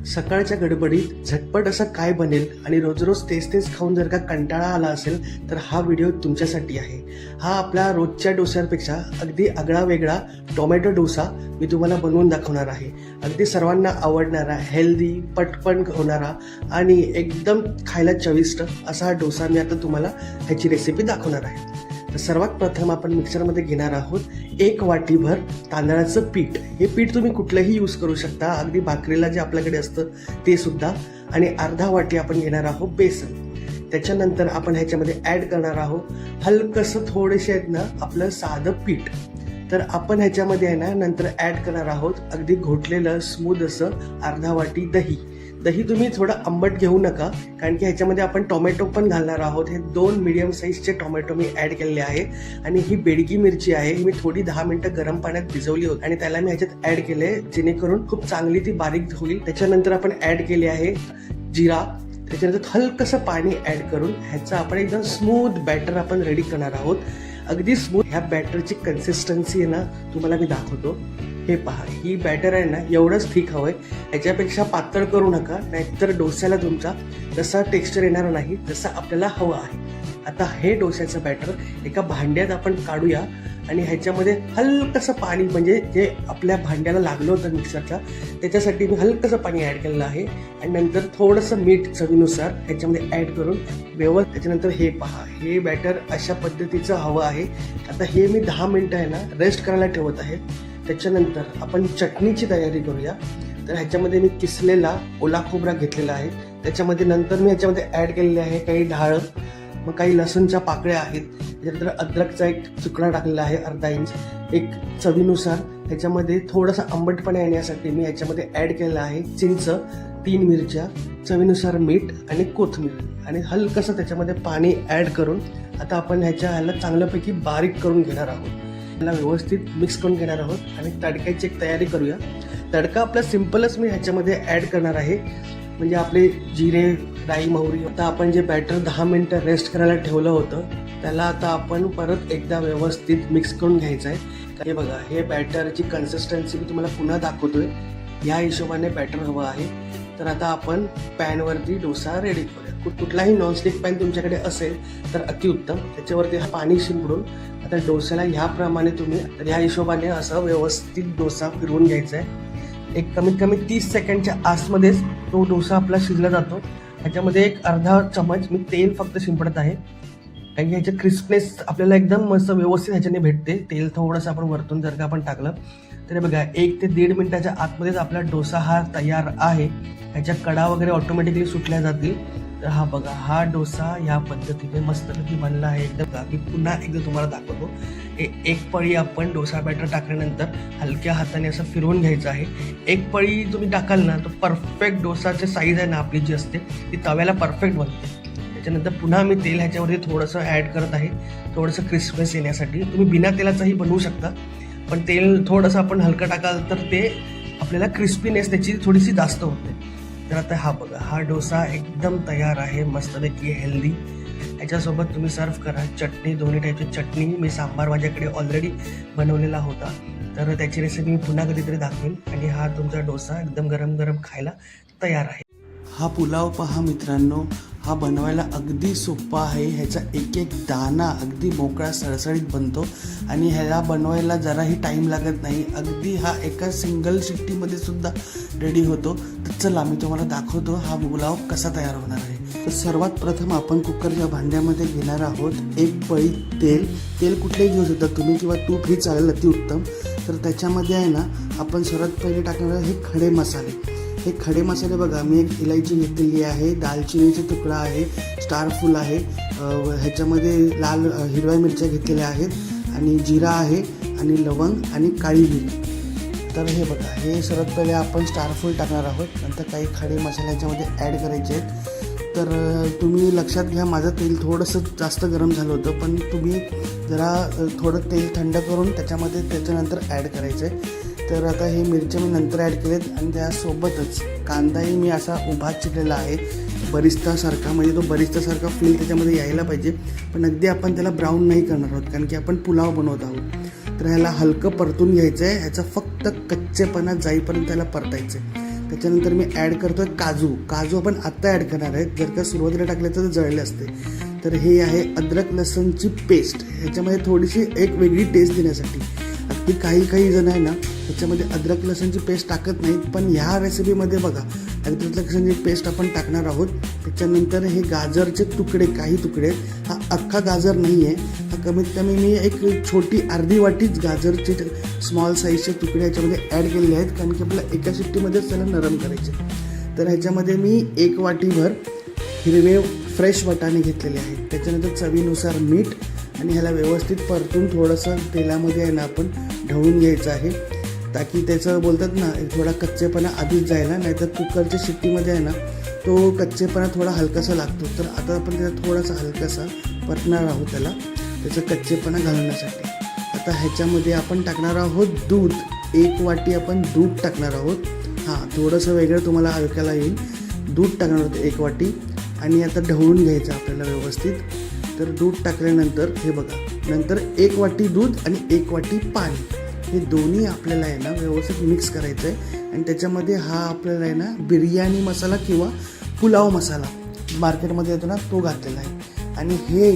सकाळच्या गडबडीत झटपट असं काय बनेल आणि रोज रोज तेच तेच खाऊन जर का कंटाळा आला असेल तर हा व्हिडिओ तुमच्यासाठी आहे. हा आपल्या रोजच्या डोस्यांपेक्षा अगदी आगळा वेगळा टोमॅटो डोसा मी तुम्हाला बनवून दाखवणार आहे. अगदी सर्वांना आवडणारा, हेल्दी, पटकन होणारा आणि एकदम खायला चविष्ट असा हा डोसा मी आता तुम्हाला ह्याची रेसिपी दाखवणार आहे. तर सर्वात प्रथम आपण मिक्सरमध्ये घेणार आहोत 1 वाटीभर तांदळाचं पीठ. हे पीठ तुम्ही कुठलंही यूज करू शकता, अगदी भाकरीला जे आपल्याकडे असतं ते सुद्धा. आणि अर्धा वाटी आपण घेणार आहोत बेसन. त्याच्यानंतर आपण ह्याच्यामध्ये ॲड करणार आहोत हलकंसं थोडेसे आहेत ना आपलं साधं पीठ. तर आपण ह्याच्यामध्ये आहे ना नंतर ॲड करणार आहोत अगदी घोटलेलं स्मूथ असं अर्धा वाटी दही. दही तुम्ही थोडं आंबट घेऊ नका, कारण की ह्याच्यामध्ये आपण टोमॅटो पण घालणार आहोत. हे 2 मीडियम साईजचे टोमॅटो मी ॲड केलेले आहे. आणि ही बेडगी मिरची आहे, ही मी थोडी 10 मिनिटं गरम पाण्यात भिजवली होती आणि त्याला मी ह्याच्यात ॲड केले जेणेकरून खूप चांगली ती बारीक होईल. त्याच्यानंतर आपण ॲड केले आहे जिरा. त्याच्यानंतर हलकंसं पाणी ॲड करून ह्याचं आपण एकदम स्मूथ बॅटर आपण रेडी करणार आहोत. अगदी स्मूथ. ह्या बॅटरची कन्सिस्टन्सी आहे ना तुम्हाला मी दाखवतो. हे पहा, ही बॅटर आहे ना एवढंच थिक हवंय, ह्याच्यापेक्षा पातळ करू नका, नाहीतर डोस्याला तुमचा तसा टेक्स्चर येणार नाही जसं आपल्याला हवं आहे. आता हे डोस्याचं बॅटर एका भांड्यात आपण काढूया आणि ह्याच्यामध्ये हलकंसं पाणी, म्हणजे जे आपल्या भांड्याला लागलं होतं मिक्सरच्या त्याच्यासाठी मी हलकंसं पाणी ॲड केलेलं आहे. आणि नंतर थोडंसं मीठ चवीनुसार ह्याच्यामध्ये ॲड करून व्यवस्थित. त्याच्यानंतर हे पहा, हे बॅटर अशा पद्धतीचं हवं आहे. आता हे मी 10 मिनिटं आहे ना रेस्ट करायला ठेवत आहे. त्याच्यानंतर आपण चटणीची तयारी करूया. तर ह्याच्यामध्ये मी किसलेला ओला खोबरा घेतलेला आहे. त्याच्यामध्ये नंतर मी ह्याच्यामध्ये ॲड केलेले आहे काही ढाळं, मग काही लसूणच्या पाकळ्या आहेत. त्याच्यानंतर अद्रकचा एक तुकडा टाकलेला आहे अर्धा इंच. एक चवीनुसार ह्याच्यामध्ये थोडासा आंबटपणा येण्यासाठी मी ह्याच्यामध्ये ॲड केलेला आहे चिंच, 3 मिरच्या, चवीनुसार मीठ आणि कोथिंबीर. आणि हलकंसं त्याच्यामध्ये पाणी ॲड करून आता आपण ह्याला चांगल्यापैकी बारीक करून घेणार आहोत. त्याला व्यवस्थित मिक्स करून घेणार आहोत आणि तडक्याची एक तयारी करूया. तडका आपला सिम्पलच मी ह्याच्यामध्ये ॲड करणार आहे, म्हणजे आपले जिरे, राई, मोहरी. आता आपण जे बॅटर 10 मिनिटं रेस्ट करायला ठेवलं होतं त्याला आता आपण परत एकदा व्यवस्थित मिक्स करून घ्यायचं आहे. हे बघा, हे बॅटरची कन्सिस्टन्सी मी तुम्हाला पुन्हा दाखवतोय. ह्या हिशोबाने बॅटर हवं आहे. तर आता आपण पॅनवरती डोसा रेडी करूया. कुठलाही नॉनस्टिक पॅन तुमच्याकडे असेल तर अतिउत्तम. त्याच्यावरती पाणी शिंपडून आता डोस्याला ह्याप्रमाणे तुम्ही ह्या हिशोबाने असं व्यवस्थित डोसा फिरवून घ्यायचा आहे. एक कमीत कमी 30 सेकंडच्या आसमध्येच तो डोसा आपला शिजला जातो. ह्याच्यामध्ये एक अर्धा चमच मी तेल फक्त शिंपडत आहे, कारण की ह्याचे क्रिस्पनेस आपल्याला एकदम मस्त व्यवस्थित ह्याच्याने भेटते. तेल थोडंसं आपण वरतून जर का आपण टाकलं तर बघा 1 ते 1.5 मिनिटाच्या आतमध्येच आपला डोसा हा तयार आहे. ह्याच्या कडा वगैरे ऑटोमॅटिकली सुटल्या जातील. तर हा बघा, हा डोसा ह्या पद्धतीने मस्तपैकी बनला आहे एकदम. मी पुन्हा एकदा तुम्हाला दाखवतो. एक पळी आपण डोसा बॅटर टाकल्यानंतर हलक्या हाताने असं फिरवून घ्यायचं आहे. एक पळी तुम्ही टाकाल ना तो परफेक्ट डोसाची साईज आहे ना आपली जी असते ती तव्याला परफेक्ट बनते. त्याच्यानंतर पुन्हा मी तेल ह्याच्यावरती थोडंसं ॲड करत आहे, थोडंसं क्रिस्पनेस येण्यासाठी. तुम्ही बिना तेलाचंही बनवू शकता, पण तेल थोडंसं आपण हलकं टाकाल तर ते आपल्याला क्रिस्पीनेस त्याची थोडीशी जास्त होते. तर आता हा बघा, हा डोसा एकदम तयार आहे, मस्तपैकी हेल्दी. ह्याच्यासोबत तुम्ही सर्व करा चटणी, दोन्ही टाईपची चटणी. मी सांबार माझ्याकडे ऑलरेडी बनवलेला होता, तर त्याची रेसिपी मी पुन्हा कधीतरी दाखवेन. आणि हा तुमचा डोसा एकदम गरम गरम खायला तयार आहे. हा पुलाव पहा मित्रांनो, हा बनवायला अगदी सोपा आहे. ह्याचा एक एक दाणा अगदी मोकळा सळसळीत बनतो आणि ह्याला बनवायला जराही टाईम लागत नाही. अगदी हा एका सिंगल शिट्टीमध्ये सुद्धा रेडी होतो. तर चला मी तुम्हाला दाखवतो हा पुलाव कसा तयार होणार आहे. तर सर्वात प्रथम आपण कुकरच्या भांड्यामध्ये घेणार आहोत 1 पळी तेल. तेल कुठलेही घेऊ शकता तुम्ही, किंवा तूप ही चालेल, अतिउत्तम. तर त्याच्यामध्ये आहे ना आपण सर्वात पहिले टाकणार हे खडे मसाले. हे खडे मसाले बघा, मी एक इलायची घेतलेली आहे, दालचिनीचा तुकडा आहे, स्टार फूल आहे, ह्याच्यामध्ये लाल हिरव्या मिरच्या घेतलेल्या आहेत, आणि जिरा आहे, आणि लवंग आणि काळी मिरी. तर हे बघा, हे सर्वात पहिले आपण स्टार फूल टाकणार आहोत. नंतर काही खडे मसाले ह्याच्यामध्ये ॲड करायचे आहेत. तर तुम्ही लक्षात घ्या, माझं तेल थोडंसं जास्त गरम झालं होतं, पण तुम्ही जरा थोडं तेल थंड करून त्याच्यानंतर ॲड करायचं आहे. तर आता हे मिरच्या मी नंतर ॲड केलेत आणि त्यासोबतच कांदाही मी असा उभा चिरलेला आहे बरिस्तासारखा, म्हणजे तो बरिस्तासारखा फील त्याच्यामध्ये यायला पाहिजे. पण अगदी आपण त्याला ब्राऊन नाही करणार आहोत, कारण की आपण पुलाव बनवत आहोत. तर ह्याला हलकं परतून घ्यायचं आहे. ह्याचा फक्त कच्चेपणा जाईपर्यंत त्याला परतायचं आहे. त्याच्यानंतर मी ॲड करतो आहे काजू आपण आत्ता ॲड करणार आहे, जर का सुरुवातीला टाकले तर जळले असते. तर हे आहे अद्रक लसूणची पेस्ट, ह्याच्यामध्ये थोडीशी एक वेगळी टेस्ट देण्यासाठी. अगदी काही जण आहे ना ह्याच्यामध्ये अद्रक लसूणची पेस्ट टाकत नाहीत, पण ह्या रेसिपीमध्ये बघा अद्रक लसूणची पेस्ट आपण टाकणार आहोत. त्याच्यानंतर हे गाजरचे तुकडे, काही तुकडे, हा अख्खा गाजर नाही आहे, हा कमीत कमी मी एक छोटी अर्धी वाटीच गाजरचे स्मॉल साईजचे तुकडे ह्याच्यामध्ये ॲड केलेले आहेत, कारण की आपल्याला एका शिट्टीमध्येच त्याला नरम करायचे. तर ह्याच्यामध्ये मी 1 वाटीभर हिरवे फ्रेश वाटाणे घेतलेले आहेत. त्याच्यानंतर चवीनुसार मीठ आणि ह्याला व्यवस्थित परतून थोडंसं तेलामध्ये आहे ना आपण ढवळून घ्यायचं आहे, ताकी त्याचं बोलतात ना थोडा कच्चेपणा आधीच जायला, नाहीतर कुकरच्या शिट्टीमध्ये आहे ना तो कच्चेपणा थोडा हलकासा लागतो. तर आता आपण त्याचा थोडासा हलकासा परतणार आहोत त्याचा कच्चेपणा घालवण्यासाठी. आता ह्याच्यामध्ये आपण टाकणार आहोत दूध, 1 वाटी आपण दूध टाकणार आहोत. हां, थोडंसं वेगळं तुम्हाला ऐकायला येईल. दूध टाकणार आहोत 1 वाटी आणि आता ढवळून घ्यायचं आपल्याला व्यवस्थित. तर दूध टाकल्यानंतर हे बघा, नंतर 1 वाटी दूध आणि 1 वाटी पाणी, हे दोन्ही आपल्याला आहे ना व्यवस्थित मिक्स करायचं आहे. आणि त्याच्यामध्ये हा आपल्याला आहे ना बिर्याणी मसाला किंवा पुलाव मसाला मार्केटमध्ये येतो ना तो घातलेला आहे. आणि हे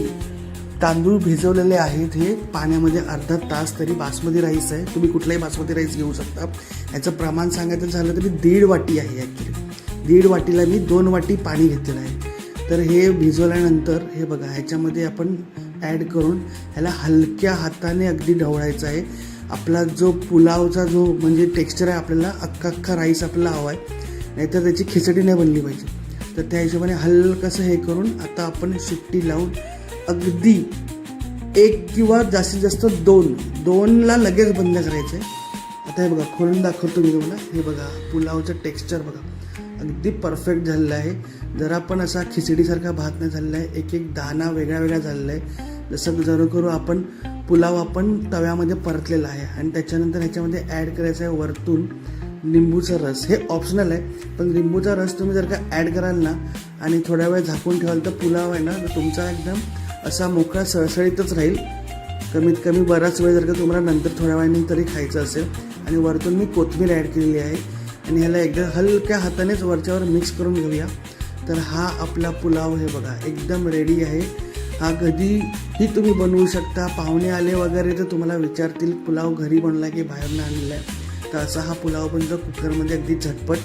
तांदूळ भिजवलेले आहेत हे पाण्यामध्ये अर्धा तास, तरी बासमती राईस आहे, तुम्ही कुठलाही बासमती राईस घेऊ शकता. ह्याचं प्रमाण सांगायचं झालं तरी 1.5 वाटी आहे ॲक्च्युली. 1.5 वाटीला मी 2 वाटी पाणी घेतलेलं आहे. तर हे भिजवल्यानंतर हे बघा ह्याच्यामध्ये आपण ॲड करून ह्याला हलक्या हाताने अगदी ढवळायचं आहे. आपला जो पुलावचा जो म्हणजे टेक्स्चर आहे, आपल्याला अख्खा राईस आपल्याला हवा आहे, नाहीतर त्याची खिचडी नाही बनली पाहिजे. तर त्या हिशोबाने हलकंसं हे करून आता आपण शिट्टी लावून अगदी 1 किंवा जास्तीत जास्त 2ला लगेच बंद करायचं आहे. आता हे बघा खोलून दाखवतो मी तुम्हाला. हे बघा पुलावचं टेक्स्चर बघा अगदी परफेक्ट झालेलं आहे. जरा पण असा खिचडीसारखा भात नाही झालेला आहे, एक दाणा वेगळा झालेला आहे. जसं जरूर करू आपण पुलाव आपण तव्यामध्ये परतलेला आहे. आणि त्याच्यानंतर ह्याच्यामध्ये ॲड करायचं आहे वरतून लिंबूचा रस. हे ऑप्शनल आहे, पण लिंबूचा रस तुम्ही जर का ॲड कराल ना आणि थोड्या वेळ झाकून ठेवाल तर पुलाव आहे ना तुमचा एकदम असा मोकळा सळसळीतच राहील. कमीत कमी बराच वेळ जर का तुम्हाला नंतर थोड्या वेळाने तरी खायचं असेल. आणि वरतून मी कोथिंबीर ॲड केलेली आहे आणि ह्याला एकदम हलक्या हातानेच वरच्यावर मिक्स करून घेऊया. तर हा आपला पुलाव हे बघा एकदम रेडी आहे. हा कधीही तुम्ही बनवू शकता. पाहुणे आले वगैरे तर तुम्हाला विचारतील पुलाव घरी बनला की बाहेरनं आणलेला आहे, तर असा हा पुलाव बनतो कुकरमध्ये अगदी झटपट.